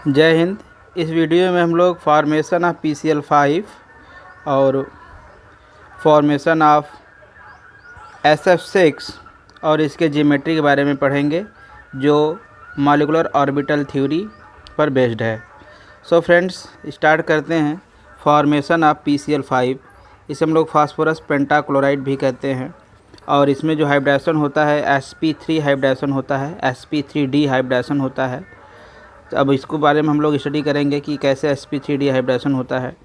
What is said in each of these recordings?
जय हिंद। इस वीडियो में हम लोग फॉर्मेशन ऑफ PCl5 और फॉर्मेशन ऑफ SF6 और इसके ज्योमेट्री के बारे में पढ़ेंगे, जो मॉलिक्यूलर ऑर्बिटल थ्योरी पर बेस्ड है। सो फ्रेंड्स, स्टार्ट करते हैं। फॉर्मेशन ऑफ PCl5, इसे हम लोग फास्फोरस पेंटाक्लोराइड भी कहते हैं, और इसमें जो हाइब्रिडेशन होता है sp3 हाइब्रिडेशन होता है, sp3d हाइब्रिडेशन होता है। तो अब इसको बारे में हम लोग स्टडी करेंगे कि कैसे sp3d हाइब्रिडेशन होता है।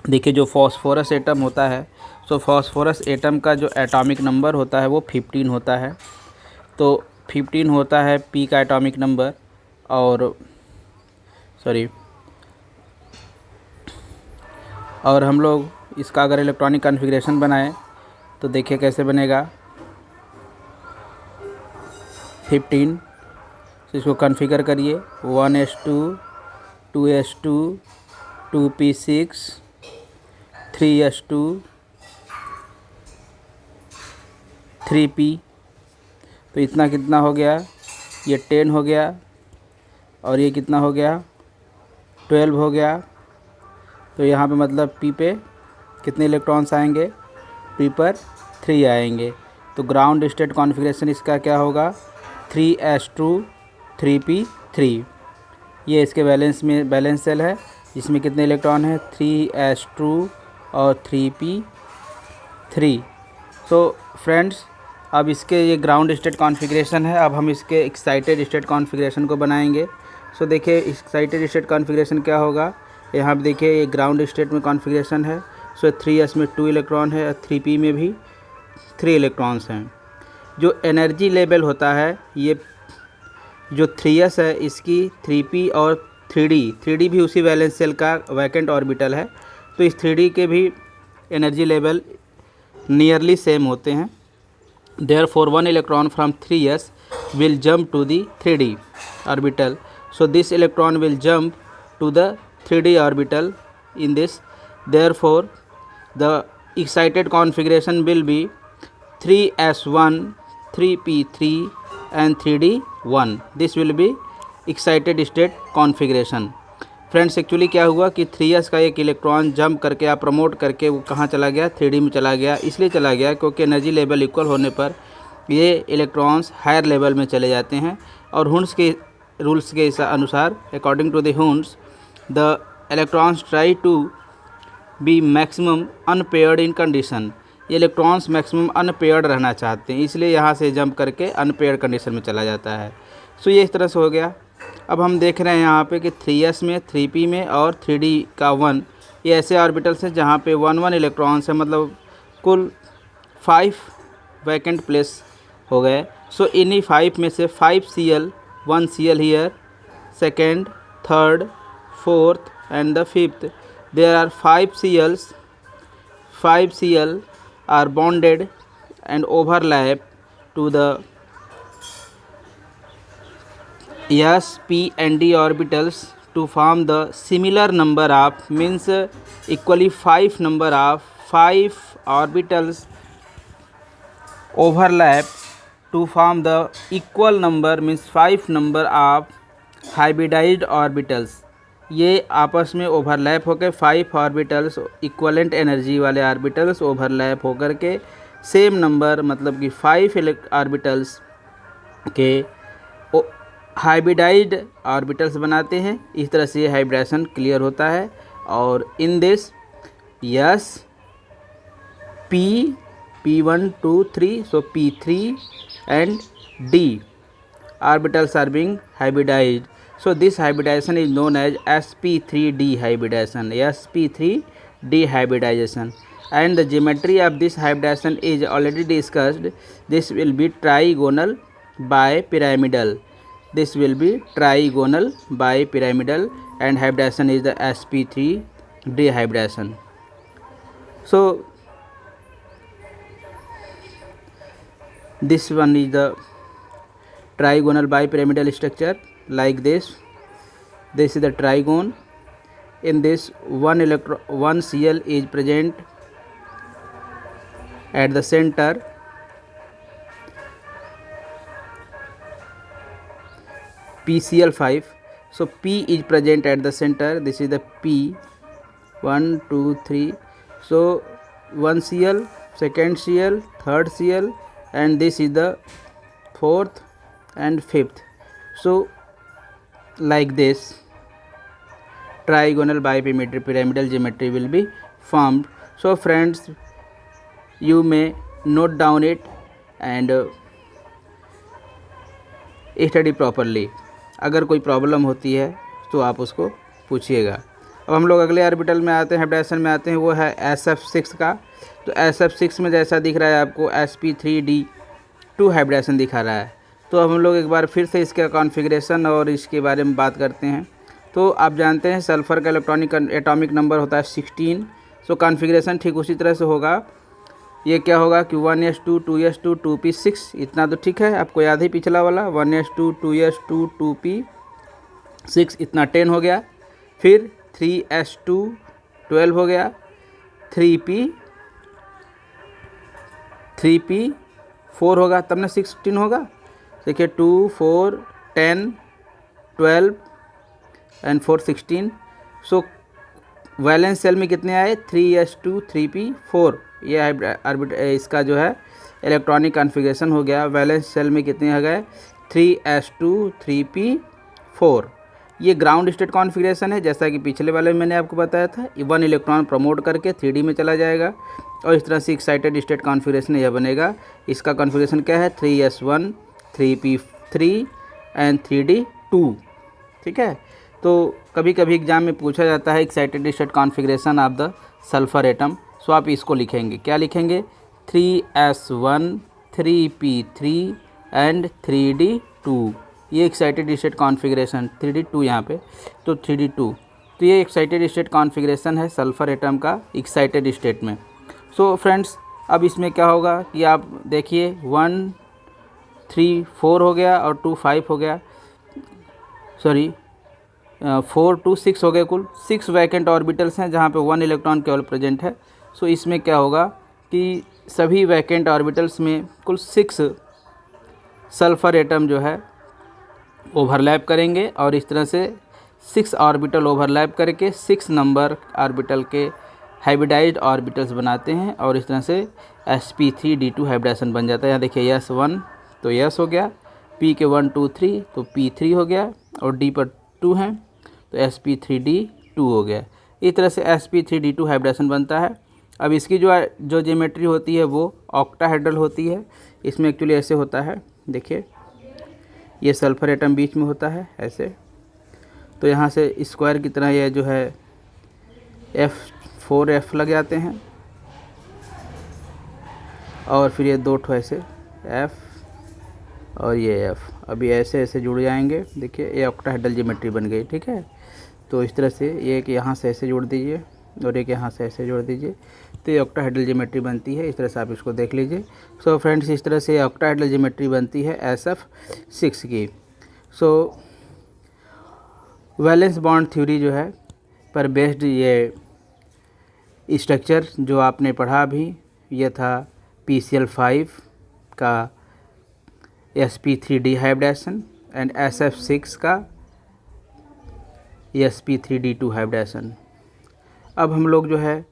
देखिए, जो फॉस्फोरस एटम होता है, सो फॉस्फोरस एटम का जो एटॉमिक नंबर होता है वो 15 होता है। तो 15 होता है p का एटॉमिक नंबर, और हम लोग इसका अगर इलेक्ट्रॉनिक कॉन्फ़िगरेशन बनाएं तो देखिए कैसे बनेगा। 15, तो इसको कॉन्फ़िगर करिए। 1s2 2s2 2p6 3s2 3p। तो इतना कितना हो गया, ये 10 हो गया, और ये कितना हो गया, 12 हो गया। तो यहाँ पे मतलब p पे कितने इलेक्ट्रॉन्स आएंगे, p पर 3 आएंगे। तो ग्राउंड स्टेट कॉन्फ़िगरेशन इसका क्या होगा, 3s2 3p3। ये इसके बैलेंस सेल है, जिसमें कितने इलेक्ट्रॉन है, 3s2 और 3p3। तो फ्रेंड्स, अब इसके ये ग्राउंड स्टेट कॉन्फ़िगरेशन है। अब हम इसके एक्साइटेड स्टेट कॉन्फ़िगरेशन को बनाएंगे। सो देखिए, एक्साइटेड स्टेट कॉन्फ़िगरेशन क्या होगा। यहाँ पे देखिए, ये ग्राउंड स्टेट में कॉन्फ़िगरेशन है। सो 3s में 2 इलेक्ट्रॉन है और 3p में भी 3 इलेक्ट्रॉन्स हैं। जो एनर्जी लेवल होता है, ये जो 3s है इसकी 3p और 3d भी उसी वैलेंस सेल का वैकेंट ऑर्बिटल है। तो इस 3d के भी एनर्जी लेवल नियरली सेम होते हैं। Therefore, one electron from 3s will jump to the 3d orbital. So this electron will jump to the 3d orbital in this. Therefore, the excited configuration will be 3s1 3p3 and 3d1. This will be excited state configuration. Friends, actually क्या हुआ कि 3s का एक electron jump करके या promote करके वो कहाँ चला गया, 3d में चला गया। इसलिए चला गया क्योंकि एनर्जी लेवल इक्वल होने पर ये इलेक्ट्रॉन्स हायर लेवल में चले जाते हैं। और हुन्स के रूल्स के अनुसार, according to the Hund's, the electrons try to be maximum unpaired in condition. ये इलेक्ट्रॉन्स मैक्सिमम अनपेयर्ड रहना चाहते हैं, इसलिए यहाँ से जंप करके अनपेयर्ड कंडीशन में चला जाता है। सो ये इस तरह से हो गया। अब हम देख रहे हैं यहाँ पे कि 3s में 3p में और 3d का 1, ये ऐसे ऑर्बिटल्स हैं जहाँ पे 1 इलेक्ट्रॉन्स है, मतलब कुल 5 वैकेंट प्लेस हो गए। सो इन्हीं 5 में से 5cl, 1cl here, second, third, fourth and the fifth, there are 5cls। 5cl are bonded and overlap to the s, p and d orbitals to form the similar number of, means equally 5 number of 5 orbitals overlap to form the equal number, means 5 number of hybridized orbitals। ये आपस में overlap होकर 5 orbitals, equivalent energy वाले orbitals overlap होकर के same number, मतलब कि 5 orbitals के हाइब्रिडाइज्ड ऑर्बिटल्स बनाते हैं। इस तरह से हाइब्रिडेशन क्लियर होता है। और in this yes p1 2 3, so p3 and d orbitals are being hybridized. So this hybridization is known as sp3d hybridization, sp3d hybridization. And the geometry of this hybridization is already discussed. This will be trigonal bipyramidal. This will be trigonal bipyramidal, and hybridization is the sp3d hybridization. So this one is the trigonal bipyramidal structure, like this. This is the trigone. In this, one Cl is present at the center. PCl5 So P is present at the center. This is the P. 1, 2, 3. So one Cl, second Cl, third Cl, and this is the fourth and fifth. So like this trigonal bipyramidal geometry will be formed. So friends, you may note down it and study properly. अगर कोई problem होती है तो आप उसको पूछिएगा. अब हम लोग अगले ऑर्बिटल में आते हैं, हाइब्रिडाइजेशन में आते हैं, वो है SF6 का. तो SF6 में जैसा दिख रहा है आपको sp3d2 हाइब्रिडाइजेशन दिखा रहा है. तो हम लोग एक बार फिर से इसका कॉन्फ़िगरेशन और इसके बारे में बात करते हैं. तो आप जानते हैं सल्फ़र का इलेक्ट्रॉनिक एटॉमिक नंबर होता है 16. सो कॉन्फ़िगरेशन ठीक उसी तरह से होगा. ये क्या होगा कि 1s2 2s2 2p6, इतना तो ठीक है, आपको याद ही पिछला वाला 1s2 2s2 2p6, इतना 10 हो गया. फिर 3s2 12 हो गया, 3p 4 होगा, तब ना 16 होगा. देखिए 2 4 10 12 एंड 4 16. सो वैलेंस सेल में कितने आए 3s2 3p4. ये इसका जो है इलेक्ट्रॉनिक कॉन्फ़िगरेशन हो गया. वैलेंस सेल में कितने आ गए 3s2 3p4. ये ग्राउंड स्टेट कॉन्फ़िगरेशन है, जैसा कि पिछले वाले में मैंने आपको बताया था. 1 इलेक्ट्रॉन प्रमोट करके 3d में चला जाएगा और इस तरह से एक्साइटेड स्टेट कॉन्फ़िगरेशन यह बनेगा. इसका कॉन्फ़िगरेशन क्या है 3s1 3p3 एंड 3d2. ठीक है. तो कभी कभी एग्जाम में पूछा जाता है excited state configuration of the sulphur atom. So आप इसको लिखेंगे, क्या लिखेंगे 3s1 3p3 एंड 3d2. ये एक्साइटेड स्टेट कॉन्फ़िगरेशन 3d2 यहाँ पे, तो 3d2. तो ये एक्साइटेड स्टेट कॉन्फ़िगरेशन है सल्फ़र एटम का एक्साइटेड स्टेट में. सो फ्रेंड्स, अब इसमें क्या होगा कि आप देखिए 1 3 4 हो गया और 2 5 हो गया, सॉरी 4 2 6 हो गए. कुल 6 वैकेंट ऑर्बिटल्स हैं जहाँ पे 1 इलेक्ट्रॉन केवल प्रेजेंट है. सो इसमें क्या होगा कि सभी वैकेंट ऑर्बिटल्स में कुल 6 सल्फ़र एटम जो है ओवरलैप करेंगे और इस तरह से 6 ऑर्बिटल ओवरलैप करके 6 नंबर ऑर्बिटल के हाइब्रिडाइज्ड ऑर्बिटल्स बनाते हैं और इस तरह से sp3d2 हाइब्रिडाइजेशन बन जाता है. यहाँ देखिए s1 तो s हो गया, p के 1 2 3 तो p3 हो गया और d पर 2 हैं तो sp3d2 हो गया. इस तरह से sp3d2 हाइब्रिडाइजेशन बनता है. अब इसकी जो ज्योमेट्री होती है वो ऑक्टाहेड्रल होती है. इसमें एक्चुअली ऐसे होता है, देखिए ये सल्फ़र एटम बीच में होता है ऐसे. तो यहाँ से स्क्वायर की तरह ये जो है F4F लग जाते हैं और फिर ये 2 ठो ऐसे F और ये F अभी ऐसे ऐसे जुड़ जाएंगे. देखिए ये ऑक्टाहेड्रल ज्योमेट्री बन गई. ठीक है. तो इस तरह से ये एक यहाँ से ऐसे जोड़ दीजिए और एक यहाँ से ऐसे जोड़ दीजिए, तो ये ऑक्टाहेड्रल ज्योमेट्री बनती है. इस तरह से आप इसको देख लीजिए. सो फ्रेंड्स, इस तरह से ऑक्टाहेड्रल ज्योमेट्री बनती है SF6 की. सो वैलेंस बॉन्ड थ्योरी जो है पर बेस्ड ये स्ट्रक्चर जो आपने पढ़ा अभी, ये था PCl5 का sp3d हाइब्रिडाइजेशन एंड SF6 का sp3d2 हाइब्रिडाइजेशन. अब हम लोग जो है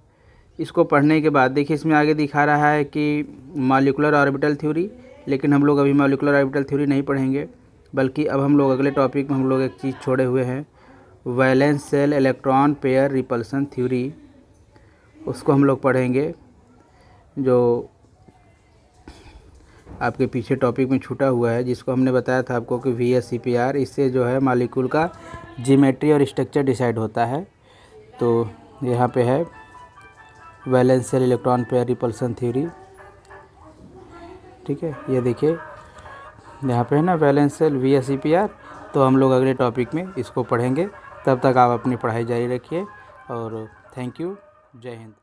इसको पढ़ने के बाद देखिए इसमें आगे दिखा रहा है कि मॉलिक्यूलर ऑर्बिटल थ्योरी, लेकिन हम लोग अभी मॉलिक्यूलर ऑर्बिटल थ्योरी नहीं पढ़ेंगे, बल्कि अब हम लोग अगले टॉपिक में हम लोग एक चीज़ छोड़े हुए हैं, valence shell electron pair repulsion theory. उसको हम लोग पढ़ेंगे, जो आपके पीछे टॉपिक में छूटा हुआ है, जिसको हमने बताया था आपको कि VSEPR. इससे जो है मॉलिक्यूल का ज्योमेट्री और स्ट्रक्चर डिसाइड होता है. तो यहाँ पे है valence shell electron pair repulsion theory. ठीक है, ये देखिए यहाँ पे है ना वैलेंस सेल VSEPR. तो हम लोग अगले टॉपिक में इसको पढ़ेंगे. तब तक आप अपनी पढ़ाई जारी रखिए और थैंक यू. जय हिंद.